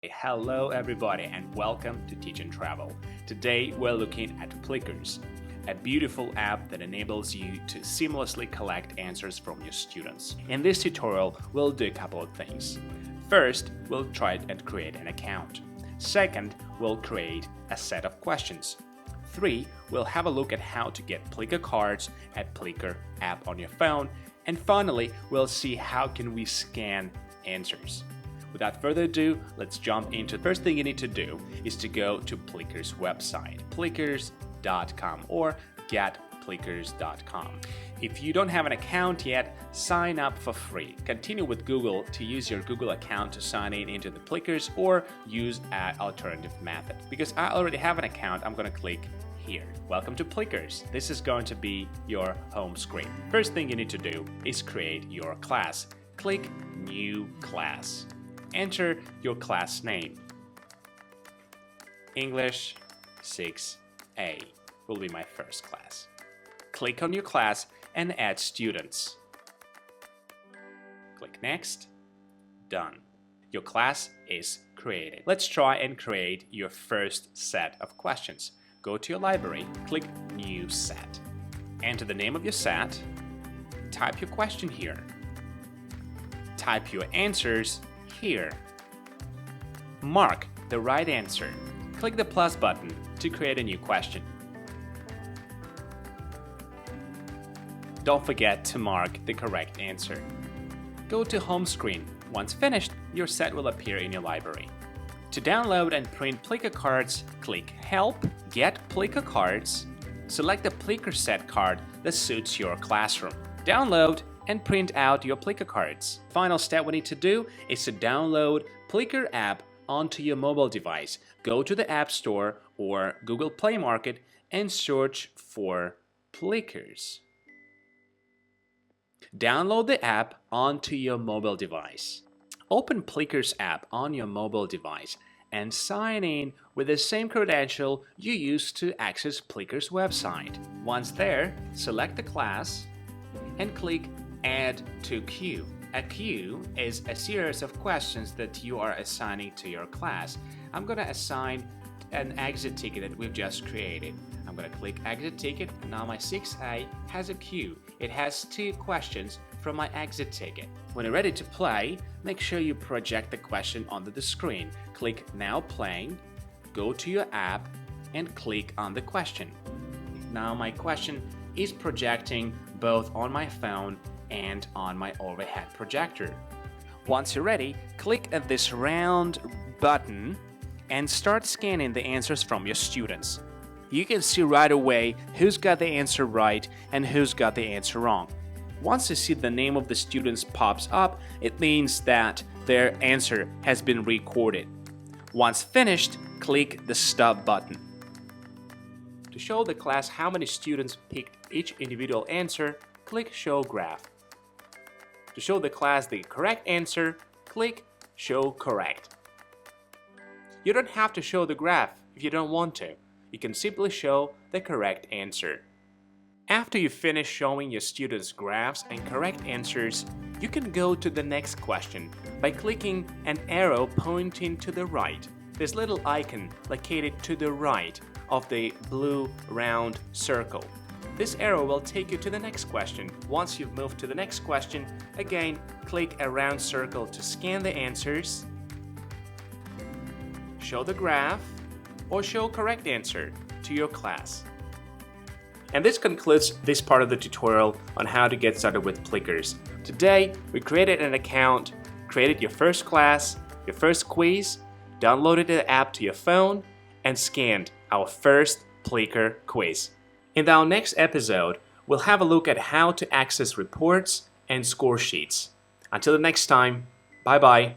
Hello everybody and welcome to Teach and Travel. Today we're looking at Plickers, a beautiful app that enables you to seamlessly collect answers from your students. In this tutorial, we'll do a couple of things. First, we'll try and create an account. Second, we'll create a set of questions. 3, we'll have a look at how to get Plicker cards at Plicker app on your phone. And finally, we'll see how can we scan answers. Without further ado, let's jump into the first thing you need to do is to go to Plickers website, plickers.com or getplickers.com. If you don't have an account yet, sign up for free. Continue with Google to use your Google account to sign in into the Plickers or use an alternative method. Because I already have an account, I'm going to click here. Welcome to Plickers. This is going to be your home screen. First thing you need to do is create your class. Click New Class. Enter your class name. English 6A will be my first class. Click on your class and add students. Click Next. Done. Your class is created. Let's try and create your first set of questions. Go to your library, click New Set. Enter the name of your set. Type your question here. Type your answers here. Mark the right answer. Click the plus button to create a new question. Don't forget to mark the correct answer. Go to home screen. Once finished, your set will appear in your library. To download and print Plicker cards, click Help, Get Plicker Cards. Select the Plicker set card that suits your classroom. Download and print out your Plicker cards. Final step we need to do is to download Plicker app onto your mobile device. Go to the App Store or Google Play Market and search for Plickers. Download the app onto your mobile device. Open Plickers app on your mobile device and sign in with the same credential you used to access Plickers website. Once there, select the class and click Add to Queue. A queue is a series of questions that you are assigning to your class. I'm going to assign an exit ticket that we've just created. I'm going to click Exit Ticket, and now my 6A has a queue. It has 2 questions from my exit ticket. When you're ready to play, make sure you project the question onto the screen. Click Now Playing, go to your app, and click on the question. Now my question is projecting both on my phone and on my overhead projector. Once you're ready, click at this round button and start scanning the answers from your students. You can see right away who's got the answer right and who's got the answer wrong. Once you see the name of the students pops up, it means that their answer has been recorded. Once finished, click the Stop button. To show the class how many students picked each individual answer, click Show Graph. To show the class the correct answer, click Show Correct. You don't have to show the graph if you don't want to. You can simply show the correct answer. After you finish showing your students graphs and correct answers, you can go to the next question by clicking an arrow pointing to the right. This little icon located to the right of the blue round circle. This arrow will take you to the next question. Once you've moved to the next question, again, click a round circle to scan the answers, show the graph, or show correct answer to your class. And this concludes this part of the tutorial on how to get started with Plickers. Today, we created an account, created your first class, your first quiz, downloaded the app to your phone, and scanned our first Plicker quiz. In our next episode, we'll have a look at how to access reports and score sheets. Until the next time, bye-bye.